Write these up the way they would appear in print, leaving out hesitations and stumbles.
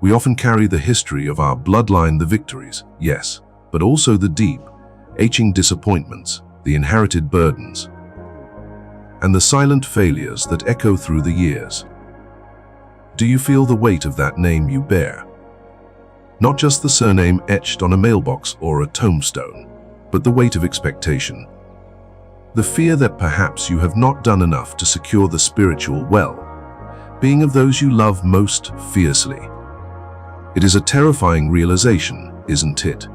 We often carry the history of our bloodline, the victories, yes, but also the deep, aching disappointments, the inherited burdens, and the silent failures that echo through the years. Do you feel the weight of that name you bear? Not just the surname etched on a mailbox or a tombstone, but the weight of expectation. The fear that perhaps you have not done enough to secure the spiritual well-being of those you love most fiercely. It is a terrifying realization, isn't it?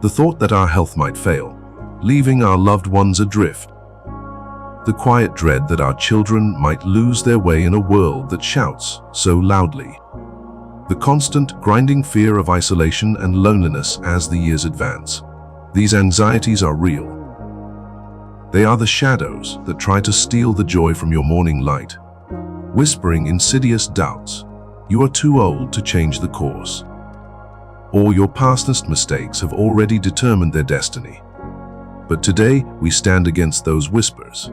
The thought that our health might fail, leaving our loved ones adrift. The quiet dread that our children might lose their way in a world that shouts so loudly. The constant, grinding fear of isolation and loneliness as the years advance. These anxieties are real. They are the shadows that try to steal the joy from your morning light, whispering insidious doubts. You are too old to change the course. Or your past mistakes have already determined their destiny. But today, we stand against those whispers.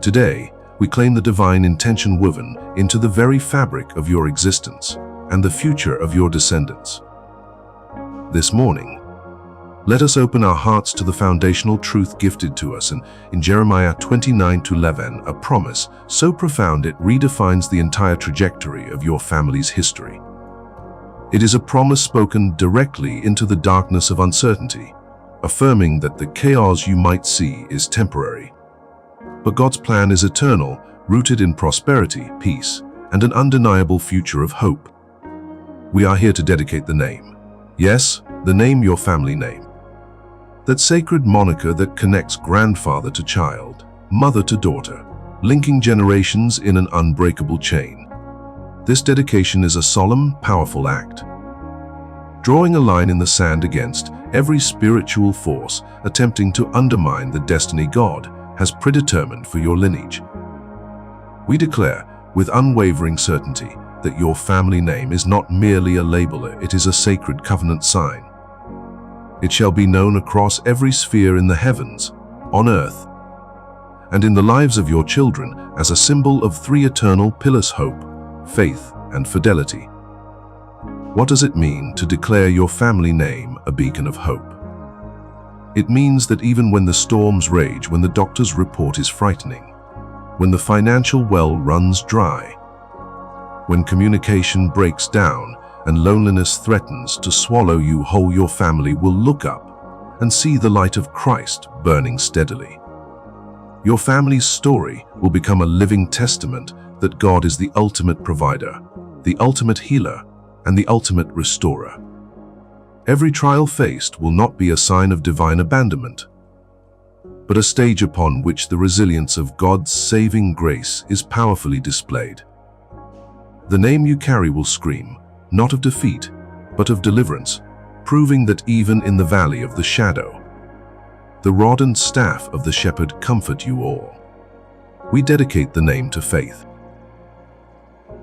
Today, we claim the divine intention woven into the very fabric of your existence and the future of your descendants. This morning, let us open our hearts to the foundational truth gifted to us in Jeremiah 29:11, a promise so profound it redefines the entire trajectory of your family's history. It is a promise spoken directly into the darkness of uncertainty, affirming that the chaos you might see is temporary. But God's plan is eternal, rooted in prosperity, peace, and an undeniable future of hope. We are here to dedicate the name. Yes, the name, your family name. That sacred moniker that connects grandfather to child, mother to daughter, linking generations in an unbreakable chain. This dedication is a solemn, powerful act, drawing a line in the sand against every spiritual force attempting to undermine the destiny God has predetermined for your lineage. We declare with unwavering certainty that your family name is not merely a label, it is a sacred covenant sign. It shall be known across every sphere in the heavens, on earth, and in the lives of your children as a symbol of three eternal pillars: hope, faith, and fidelity. What does it mean to declare your family name a beacon of hope? It means that even when the storms rage, when the doctor's report is frightening, when the financial well runs dry, when communication breaks down, and loneliness threatens to swallow you whole, your family will look up and see the light of Christ burning steadily. Your family's story will become a living testament that God is the ultimate provider, the ultimate healer, and the ultimate restorer. Every trial faced will not be a sign of divine abandonment, but a stage upon which the resilience of God's saving grace is powerfully displayed. The name you carry will scream, not of defeat, but of deliverance, proving that even in the valley of the shadow, the rod and staff of the shepherd comfort you all. We dedicate the name to faith.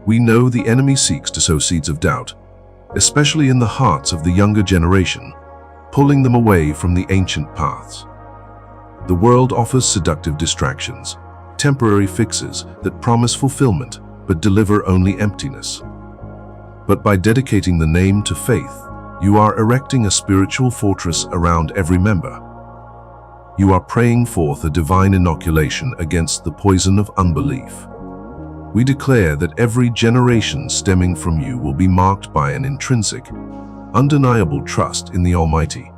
We know the enemy seeks to sow seeds of doubt, especially in the hearts of the younger generation, pulling them away from the ancient paths. The world offers seductive distractions, temporary fixes that promise fulfillment but deliver only emptiness. But by dedicating the name to faith, you are erecting a spiritual fortress around every member. You are praying forth a divine inoculation against the poison of unbelief. We declare that every generation stemming from you will be marked by an intrinsic, undeniable trust in the Almighty.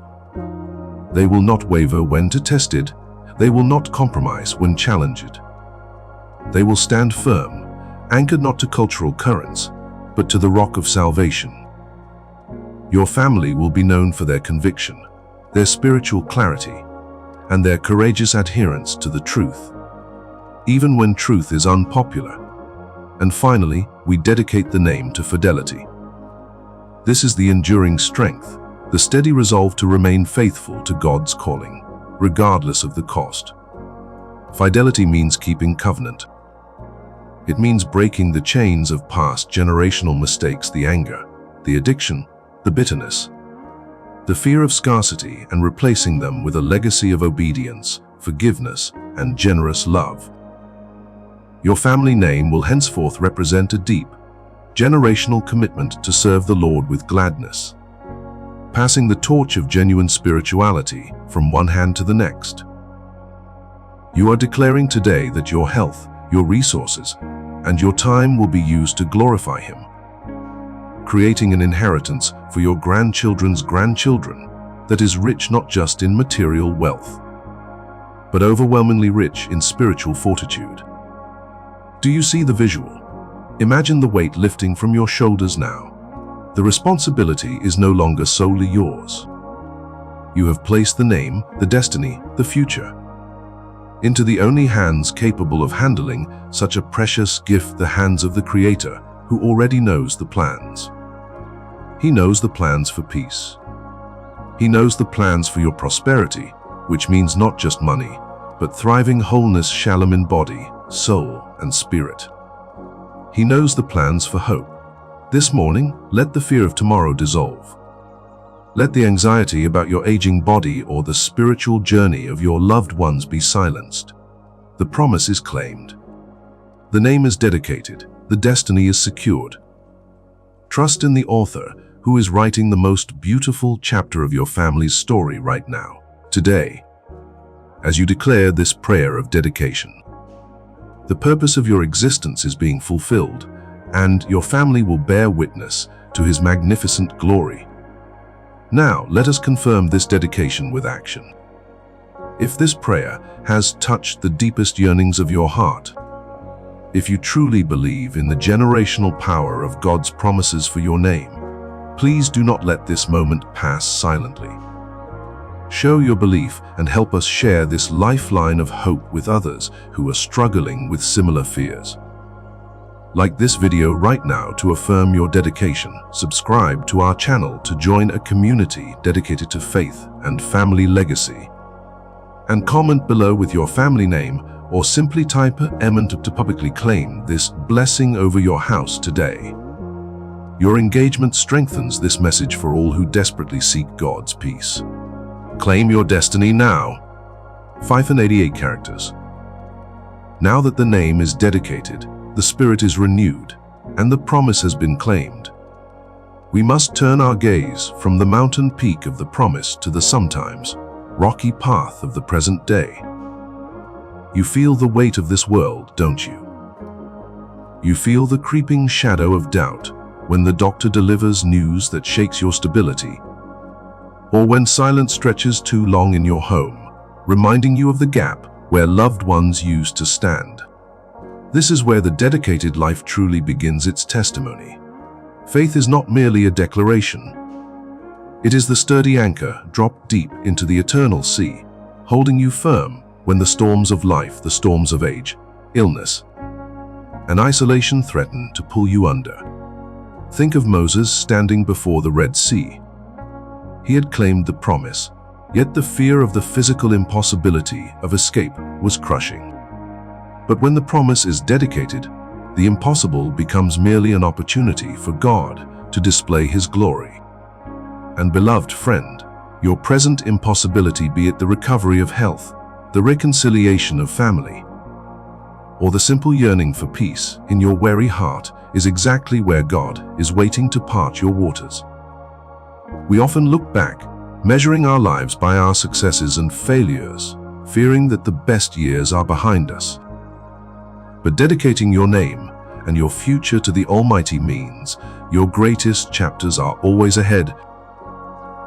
They will not waver when tested. They will not compromise when challenged. They will stand firm, anchored not to cultural currents, but to the rock of salvation. Your family will be known for their conviction, their spiritual clarity, and their courageous adherence to the truth, even when truth is unpopular. And finally, we dedicate the name to fidelity. This is the enduring strength, the steady resolve to remain faithful to God's calling, regardless of the cost. Fidelity means keeping covenant. It means breaking the chains of past generational mistakes, the anger, the addiction, the bitterness, the fear of scarcity, and replacing them with a legacy of obedience, forgiveness, and generous love. Your family name will henceforth represent a deep, generational commitment to serve the Lord with gladness, passing the torch of genuine spirituality from one hand to the next. You are declaring today that your health, your resources, and your time will be used to glorify Him, creating an inheritance for your grandchildren's grandchildren that is rich not just in material wealth, but overwhelmingly rich in spiritual fortitude. Do you see the visual? Imagine the weight lifting from your shoulders now. The responsibility is no longer solely yours. You have placed the name, the destiny, the future into the only hands capable of handling such a precious gift, the hands of the Creator, who already knows the plans. He knows the plans for peace. He knows the plans for your prosperity, which means not just money, but thriving wholeness, shalom in body, soul, and spirit. He knows the plans for hope. This morning, let the fear of tomorrow dissolve. Let the anxiety about your aging body or the spiritual journey of your loved ones be silenced. The promise is claimed. The name is dedicated. The destiny is secured. Trust in the author who is writing the most beautiful chapter of your family's story right now, today, as you declare this prayer of dedication. The purpose of your existence is being fulfilled, and your family will bear witness to His magnificent glory. Now, let us confirm this dedication with action. If this prayer has touched the deepest yearnings of your heart, if you truly believe in the generational power of God's promises for your name, please do not let this moment pass silently. Show your belief and help us share this lifeline of hope with others who are struggling with similar fears. Like this video right now to affirm your dedication. Subscribe to our channel to join a community dedicated to faith and family legacy. And comment below with your family name, or simply type "Amen" to publicly claim this blessing over your house today. Your engagement strengthens this message for all who desperately seek God's peace. Claim your destiny now. 588 characters. Now that the name is dedicated, the spirit is renewed, and the promise has been claimed. We must turn our gaze from the mountain peak of the promise to the sometimes rocky path of the present day. You feel the weight of this world, don't you? You feel the creeping shadow of doubt when the doctor delivers news that shakes your stability, or when silence stretches too long in your home, reminding you of the gap where loved ones used to stand. This is where the dedicated life truly begins its testimony. Faith is not merely a declaration. It is the sturdy anchor dropped deep into the eternal sea, holding you firm when the storms of life, the storms of age, illness, and isolation threaten to pull you under. Think of Moses standing before the Red Sea. He had claimed the promise, yet the fear of the physical impossibility of escape was crushing. But when the promise is dedicated, the impossible becomes merely an opportunity for God to display His glory. And beloved friend, your present impossibility, be it the recovery of health, the reconciliation of family, or the simple yearning for peace in your weary heart, is exactly where God is waiting to part your waters. We often look back, measuring our lives by our successes and failures, fearing that the best years are behind us. But dedicating your name and your future to the Almighty means your greatest chapters are always ahead,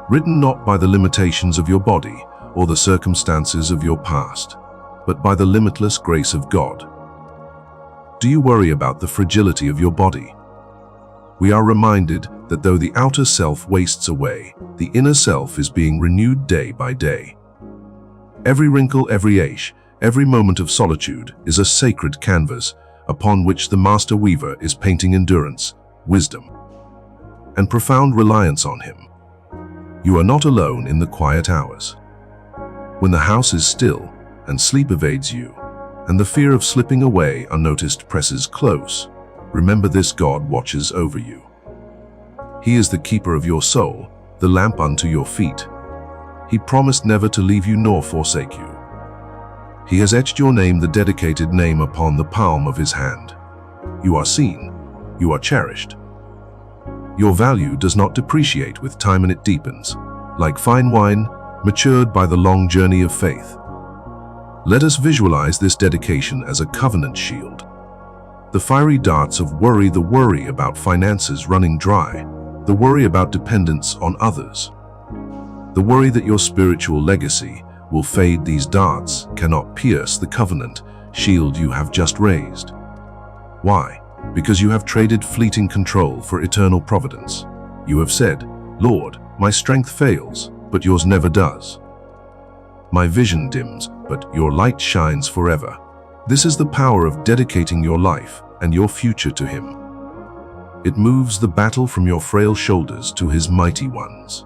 written not by the limitations of your body or the circumstances of your past, but by the limitless grace of God. Do you worry about the fragility of your body? We are reminded that though the outer self wastes away, the inner self is being renewed day by day. Every wrinkle, every ache, every moment of solitude is a sacred canvas upon which the master weaver is painting endurance, wisdom, and profound reliance on Him. You are not alone in the quiet hours. When the house is still and sleep evades you, and the fear of slipping away unnoticed presses close, remember this: God watches over you. He is the keeper of your soul, the lamp unto your feet. He promised never to leave you nor forsake you. He has etched your name, the dedicated name, upon the palm of His hand. You are seen, you are cherished. Your value does not depreciate with time, and it deepens, like fine wine, matured by the long journey of faith. Let us visualize this dedication as a covenant shield. The fiery darts of worry, the worry about finances running dry, the worry about dependence on others, the worry that your spiritual legacy will fade, these darts cannot pierce the covenant shield you have just raised. Why? Because you have traded fleeting control for eternal providence. You have said, "Lord, my strength fails, but yours never does. My vision dims, but your light shines forever." This is the power of dedicating your life and your future to Him. It moves the battle from your frail shoulders to His mighty ones.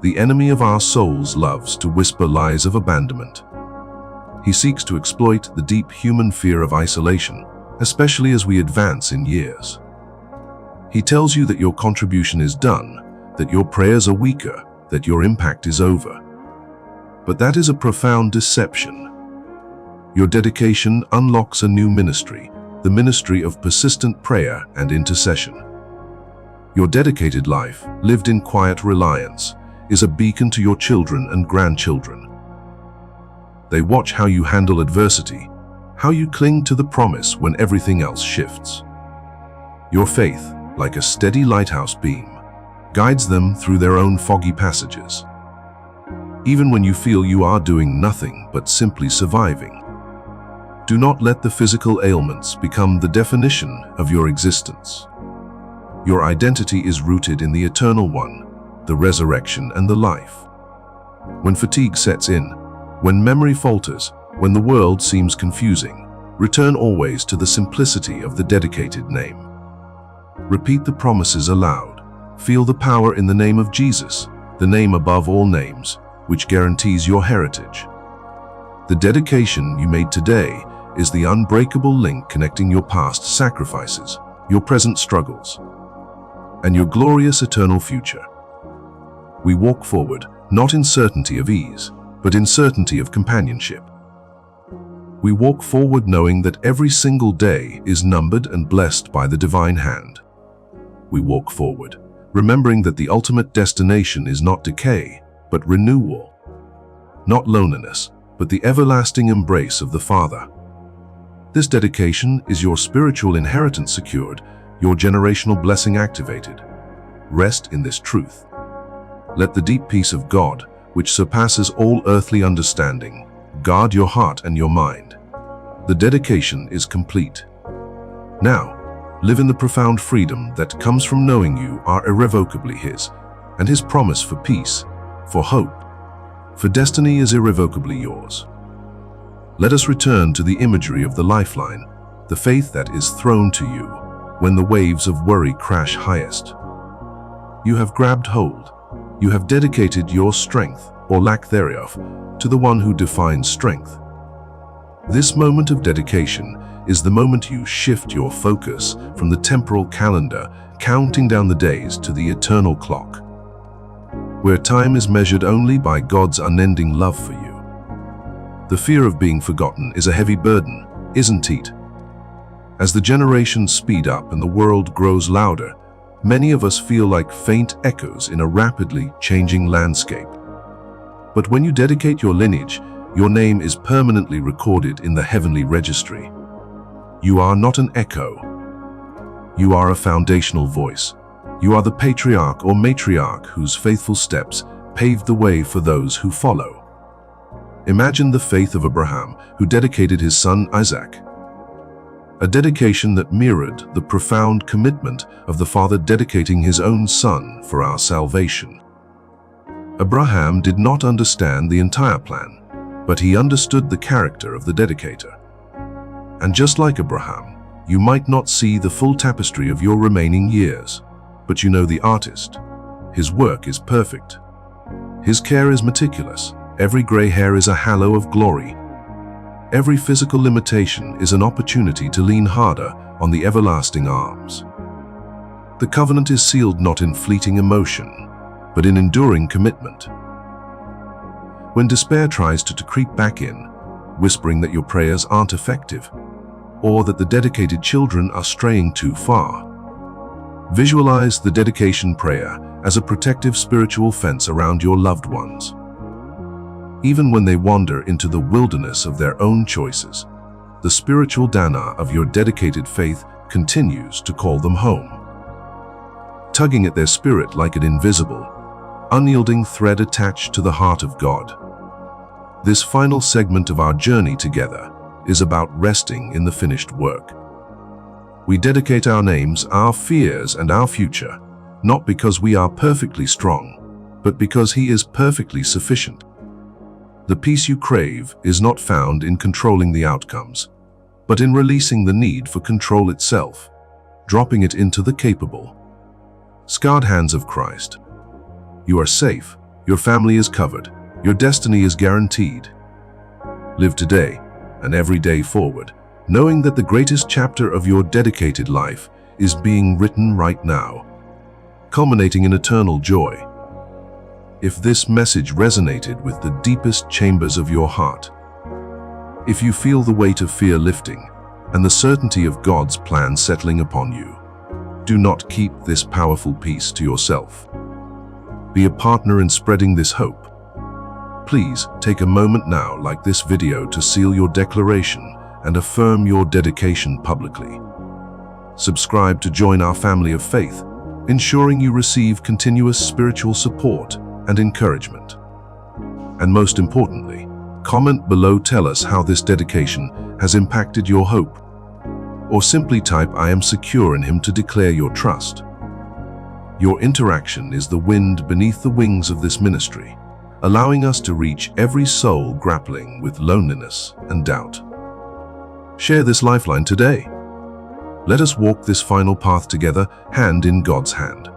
The enemy of our souls loves to whisper lies of abandonment. He seeks to exploit the deep human fear of isolation, especially as we advance in years. He tells you that your contribution is done, that your prayers are weaker, that your impact is over. But that is a profound deception. Your dedication unlocks a new ministry, the ministry of persistent prayer and intercession. Your dedicated life, lived in quiet reliance, is a beacon to your children and grandchildren. They watch how you handle adversity, how you cling to the promise when everything else shifts. Your faith, like a steady lighthouse beam, guides them through their own foggy passages. Even when you feel you are doing nothing but simply surviving, do not let the physical ailments become the definition of your existence. Your identity is rooted in the Eternal One, the resurrection and the life. When fatigue sets in, when memory falters, when the world seems confusing, return always to the simplicity of the dedicated name. Repeat the promises aloud. Feel the power in the name of Jesus, the name above all names, which guarantees your heritage. The dedication you made today is the unbreakable link connecting your past sacrifices, your present struggles, and your glorious eternal future. We walk forward, not in certainty of ease, but in certainty of companionship. We walk forward knowing that every single day is numbered and blessed by the divine hand. We walk forward, remembering that the ultimate destination is not decay, but renewal. Not loneliness, but the everlasting embrace of the Father. This dedication is your spiritual inheritance secured, your generational blessing activated. Rest in this truth. Let the deep peace of God, which surpasses all earthly understanding, guard your heart and your mind. The dedication is complete. Now, live in the profound freedom that comes from knowing you are irrevocably His, and His promise for peace, for hope, for destiny is irrevocably yours. Let us return to the imagery of the lifeline, the faith that is thrown to you when the waves of worry crash highest. You have grabbed hold. You have dedicated your strength, or lack thereof, to the one who defines strength. This moment of dedication is the moment you shift your focus from the temporal calendar, counting down the days, to the eternal clock, where time is measured only by God's unending love for you. The fear of being forgotten is a heavy burden, isn't it? As the generations speed up and the world grows louder, many of us feel like faint echoes in a rapidly changing landscape. But when you dedicate your lineage, your name is permanently recorded in the heavenly registry. You are not an echo. You are a foundational voice. You are the patriarch or matriarch whose faithful steps paved the way for those who follow. Imagine the faith of Abraham, who dedicated his son Isaac. A dedication that mirrored the profound commitment of the father dedicating his own son for our salvation. Abraham did not understand the entire plan, but he understood the character of the dedicator. And just like Abraham, you might not see the full tapestry of your remaining years, but you know the artist. His work is perfect. His care is meticulous. Every gray hair is a halo of glory. Every physical limitation is an opportunity to lean harder on the everlasting arms. The covenant is sealed not in fleeting emotion, but in enduring commitment. When despair tries to creep back in, whispering that your prayers aren't effective, or that the dedicated children are straying too far, Visualize the dedication prayer as a protective spiritual fence around your loved ones. Even when they wander into the wilderness of their own choices, the spiritual dana of your dedicated faith continues to call them home, tugging at their spirit like an invisible, unyielding thread attached to the heart of God. This final segment of our journey together is about resting in the finished work. We dedicate our names, our fears, and our future, not because we are perfectly strong, but because He is perfectly sufficient. The peace you crave is not found in controlling the outcomes, but in releasing the need for control itself, dropping it into the capable, scarred hands of Christ. You are safe, your family is covered, your destiny is guaranteed. Live today and every day forward, knowing that the greatest chapter of your dedicated life is being written right now, culminating in eternal joy. If this message resonated with the deepest chambers of your heart, if you feel the weight of fear lifting and the certainty of God's plan settling upon you, do not keep this powerful peace to yourself. Be a partner in spreading this hope. Please take a moment now, like this video, to seal your declaration and affirm your dedication publicly. Subscribe to join our family of faith, ensuring you receive continuous spiritual support and encouragement. And most importantly, comment below, tell us how this dedication has impacted your hope, or simply type "I am secure in Him" to declare your trust. Your interaction is the wind beneath the wings of this ministry, allowing us to reach every soul grappling with loneliness and doubt. Share this lifeline today. Let us walk this final path together, hand in God's hand.